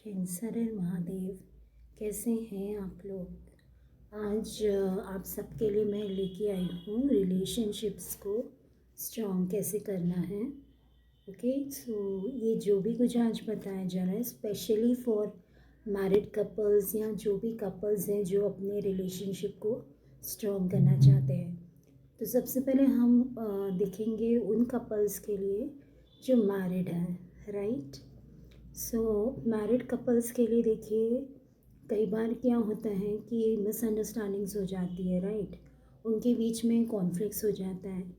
Cancer Mahadev, कैसे हैं आप लोग। आज आप सबके लिए मैं लेके आई हूँ रिलेशनशिप्स को स्ट्रॉन्ग कैसे करना है। ओके, सो ये जो भी कुछ आज बताया जा रहा है स्पेशली फॉर मैरिड कपल्स या जो भी कपल्स हैं जो अपने रिलेशनशिप को स्ट्रॉन्ग करना चाहते हैं। तो सबसे पहले हम देखेंगे उन कपल्स के लिए जो मैरिड हैं, राइट। सो मैरिड कपल्स के लिए देखिए, कई बार क्या होता है कि मिसअंडरस्टैंडिंग्स हो जाती है, राइट। उनके बीच में कॉन्फ्लिक्ट्स हो जाता है।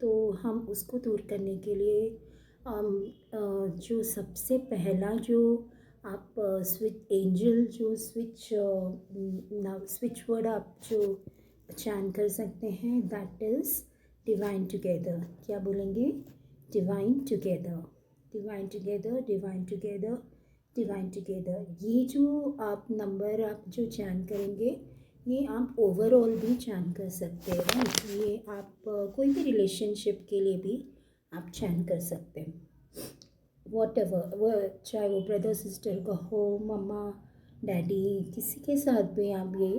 तो हम उसको दूर करने के लिए जो सबसे पहला जो आप स्विच वर्ड आप जो चैन कर सकते हैं, दैट इज़ डिवाइन टुगेदर। क्या बोलेंगे? Divine together, divine together, divine together, divine together. ये जो आप नंबर आप जो चैन करेंगे, ये आप ओवरऑल भी चैन कर सकते हैं, राइट। ये आप कोई भी रिलेशनशिप के लिए भी आप चैन कर सकते हैं, वॉट एवर, वो चाहे वो ब्रदर सिस्टर का हो, मम्मा डैडी, किसी के साथ भी आप ये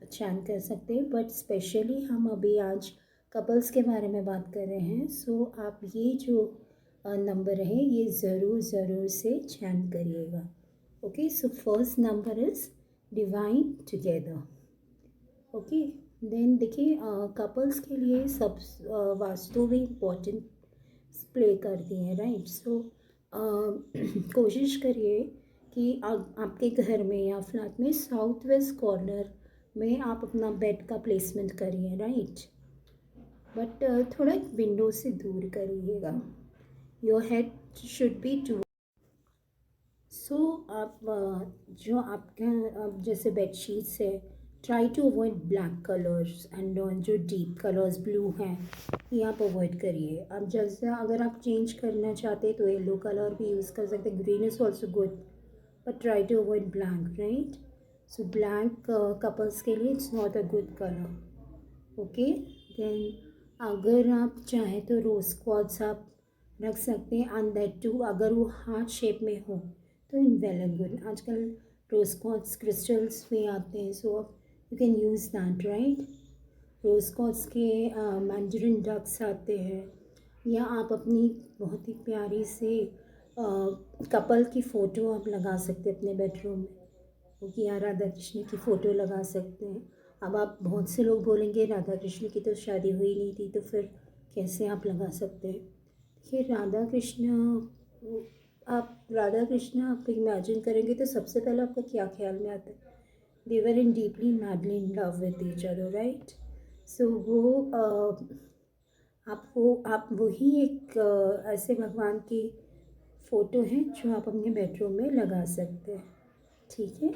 चैन कर सकते हैं। बट स्पेशली हम अभी आज कपल्स के बारे में बात कर रहे हैं। सो आप ये जो नंबर है ये ज़रूर से चैन करिएगा। Okay, so first number is divine together. Okay, then देखिए कपल्स के लिए सब वास्तु भी इम्पोर्टेंट प्ले करती हैं, राइट। सो कोशिश करिए कि आपके घर में या फ्लैट में साउथ वेस्ट कॉर्नर में आप अपना बेड का प्लेसमेंट करिए, राइट। बट थोड़ा विंडो से दूर करिएगा। Your head should be to. So आप जो आपका जैसे बेडशीट्स है, try to avoid black colours and जो डीप कलर्स ब्लू हैं ये आप अवॉइड करिए। अब जैसे अगर आप चेंज करना चाहते हैं तो येलो कलर भी यूज़ कर सकते हैं, green is also good, but try to avoid black, right. So black couples के लिए it's not a good colour. Okay, then अगर आप चाहें तो रोज़ क्वार्ट्स आप रख सकते हैं, एंड दैट टू अगर वो हार्ट शेप में हो तो इन वेल एंड गुड। आजकल रोज़ क्वार्ट्स क्रिस्टल्स भी आते हैं, so you can use that, right. Rose quartz के मैंडरिन डक्स आते हैं, या आप अपनी बहुत ही प्यारी से कपल की फ़ोटो आप लगा सकते हैं अपने बेडरूम में, क्योंकि यहाँ राधा कृष्ण की फ़ोटो लगा सकते हैं। अब आप बहुत से लोग बोलेंगे राधा कृष्ण की तो शादी हुई नहीं थी, तो फिर कैसे आप लगा सकते हैं। देखिए राधा कृष्ण आप इमेजिन करेंगे तो सबसे पहले आपका क्या ख्याल में आता है? They were in deeply madly in love with each other, right. So आप वही एक ऐसे भगवान की फ़ोटो है जो आप अपने बेडरूम में लगा सकते हैं, ठीक है।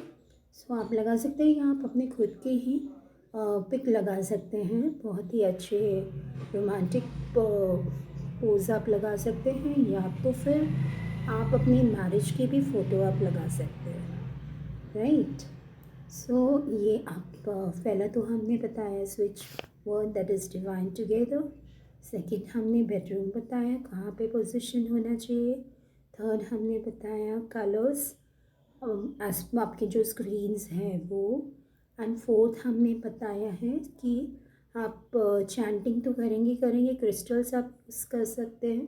सो आप लगा सकते हैं, या आप अपने खुद के ही पिक लगा सकते हैं, बहुत ही अच्छे रोमांटिक पोज आप लगा सकते हैं, या तो फिर आप अपनी मैरिज की भी फ़ोटो आप लगा सकते हैं, राइट। सो ये आप पहला तो हमने बताया switch word, that is divine together. Second हमने बेडरूम बताया कहाँ पे पोजीशन होना चाहिए। थर्ड हमने बताया कलर्स, आपके जो स्क्रीन्स हैं वो। एंड फोर्थ हमने बताया है कि आप चैंटिंग तो करेंगे, क्रिस्टल्स आप कर सकते हैं,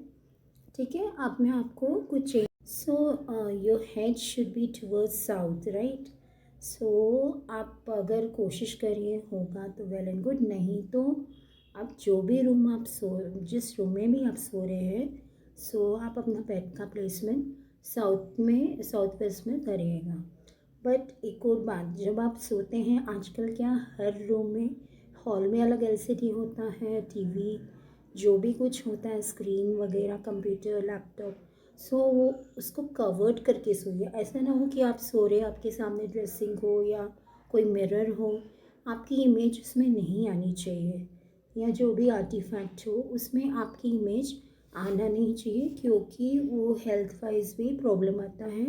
ठीक है। अब मैं आपको कुछ so your head should be towards south, right. So आप अगर कोशिश करिए होगा तो वेल एंड गुड, नहीं तो आप जो भी रूम आप जिस रूम में भी आप सो रहे हैं, सो आप अपना बेड का प्लेसमेंट साउथ वेस्ट में करिएगा। बट एक और बात, जब आप सोते हैं आजकल क्या हर रूम में, हॉल में अलग एलसीडी होता है, टीवी जो भी कुछ होता है, स्क्रीन वगैरह, कंप्यूटर, लैपटॉप, सो वो उसको कवर्ड करके सोइए। ऐसा ना हो कि आप सो रहे, आपके सामने ड्रेसिंग हो या कोई मिरर हो, आपकी इमेज उसमें नहीं आनी चाहिए, या जो भी आर्टिफैक्ट हो उसमें आपकी इमेज आना नहीं चाहिए, क्योंकि वो हेल्थ वाइज भी प्रॉब्लम आता है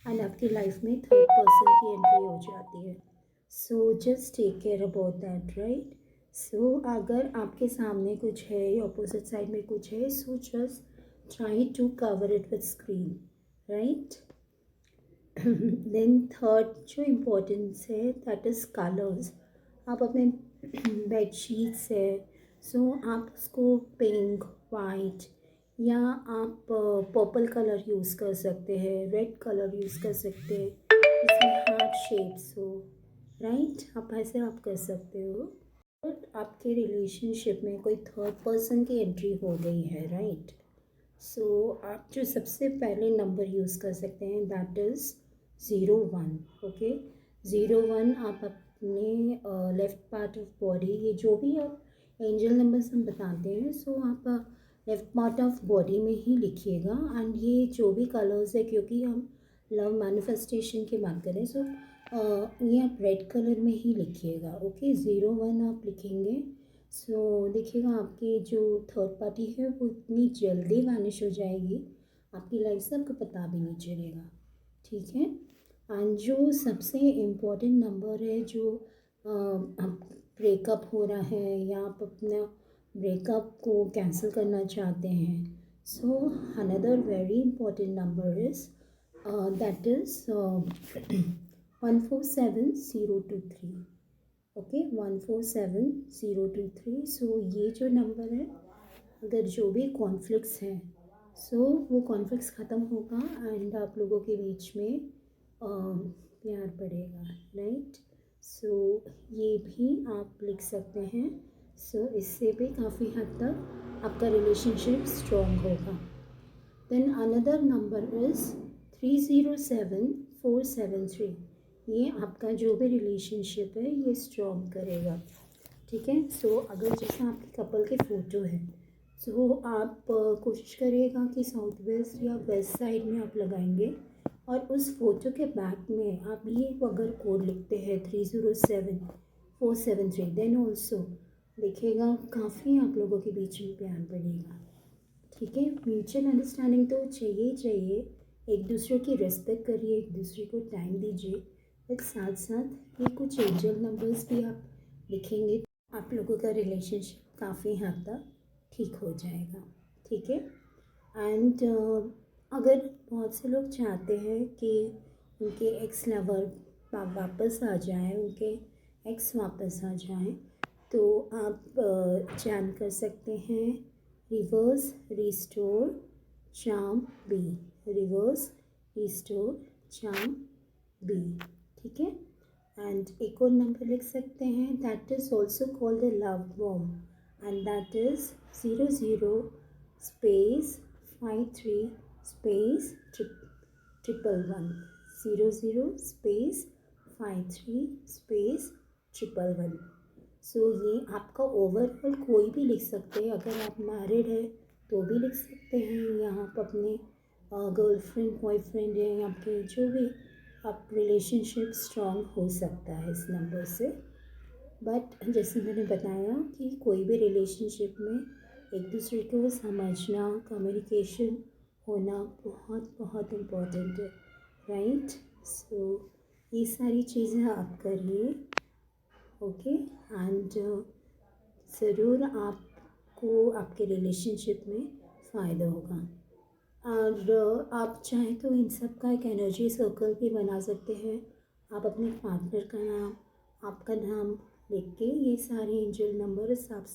एंड आपकी लाइफ में थर्ड पर्सन की एंट्री हो जाती है। So just take care about that, right. So अगर आपके सामने कुछ है या अपोजिट साइड में कुछ है, so just try to cover it with screen, right. Then third जो इम्पोर्टेंस है दैट इज़ कलर्स। आप अपने बेडशीट्स है, सो आप उसको पिंक, वाइट या आप पर्पल कलर यूज़ कर सकते हैं, रेड कलर यूज़ कर सकते हैं, इसमें हार्ट शेप्स हो, राइट। आप ऐसे आप कर सकते हो। बट आपके रिलेशनशिप में कोई थर्ड पर्सन की एंट्री हो गई है, राइट। सो आप जो सबसे पहले नंबर यूज़ कर सकते हैं दैट इज़ 01। ओके, 01 आप अपने लेफ़्ट पार्ट ऑफ बॉडी, ये जो भी आप एंजल नंबर्स हम बताते हैं, सो आप लेफ़्ट पार्ट ऑफ बॉडी में ही लिखिएगा। एंड ये जो भी कलर्स है, क्योंकि हम लव मैनिफेस्टेशन की बात करें, सो ये आप रेड कलर में ही लिखिएगा। ओके, 01 आप लिखेंगे, सो देखिएगा आपकी जो थर्ड पार्टी है वो इतनी जल्दी वैनिश हो जाएगी, आपकी लाइफ से आपको पता भी नहीं चलेगा, ठीक है। एंड जो सबसे इम्पोर्टेंट नंबर है, जो आप ब्रेकअप हो रहा है या आप अपना ब्रेकअप को कैंसिल करना चाहते हैं, so another very important number is that is 147023। Okay, 147023। सो ये जो नंबर है, अगर जो भी कॉन्फ्लिक्ट्स हैं, सो वो कॉन्फ्लिक्ट्स ख़त्म होगा एंड आप लोगों के बीच में प्यार बढ़ेगा, राइट। सो ये भी आप लिख सकते हैं। सो इससे भी काफ़ी हद तक आपका रिलेशनशिप स्ट्रॉन्ग होगा। Then another number is 307473। ये आपका जो भी रिलेशनशिप है ये स्ट्रॉन्ग करेगा, ठीक है। सो अगर जैसे आपके कपल के फ़ोटो है, सो आप कोशिश करिएगा कि साउथ वेस्ट या वेस्ट साइड में आप लगाएंगे, और उस फोटो के बैक में आप ये अगर कोड लिखते हैं 307473, देन ऑल्सो देखिएगा काफ़ी आप लोगों के बीच में प्यार बढ़ेगा, ठीक है। म्यूचुअल अंडरस्टैंडिंग तो चाहिए ही चाहिए, एक दूसरे की रिस्पेक्ट करिए, एक दूसरे को टाइम दीजिए, बट साथ साथ ये कुछ एंजल नंबर्स भी आप लिखेंगे, आप लोगों का रिलेशनशिप काफ़ी हद तक ठीक हो जाएगा, ठीक है। एंड अगर बहुत से लोग चाहते हैं कि उनके एक्स लवर वापस आ जाएं, उनके एक्स वापस आ जाएं, तो आप चैन कर सकते हैं reverse restore charm B, reverse restore charm B, ठीक है। एंड एक और नंबर लिख सकते हैं that is also called the love warm, and that is 00 space 53 space 111, 00 space 53 space 111। So ये आपका ओवरऑल कोई भी लिख सकते हैं, अगर आप मैरिड है तो भी लिख सकते हैं, या आप अपने गर्लफ्रेंड बॉयफ्रेंड है, या आपके जो भी आप रिलेशनशिप स्ट्रॉन्ग हो सकता है इस नंबर से। बट जैसे मैंने बताया कि कोई भी रिलेशनशिप में एक दूसरे को समझना, कम्युनिकेशन होना बहुत बहुत इम्पोर्टेंट है, राइट। सो ये सारी चीज़ें आप करिए, ओके। एंड ज़रूर आपको आपके रिलेशनशिप में फ़ायदा होगा। और आप चाहें तो इन सब का एक एनर्जी सर्कल भी बना सकते हैं। आप अपने पार्टनर का नाम, आपका नाम लिख के ये सारे एंजल नंबर्स आप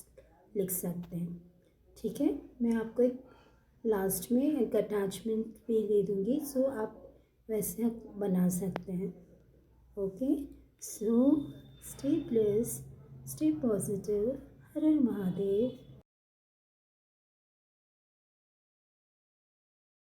लिख सकते हैं, ठीक है। मैं आपको एक लास्ट में एक अटैचमेंट भी दे दूँगी, सो आप वैसे आप बना सकते हैं, okay. So stay blessed, stay positive. Har Har Mahadev.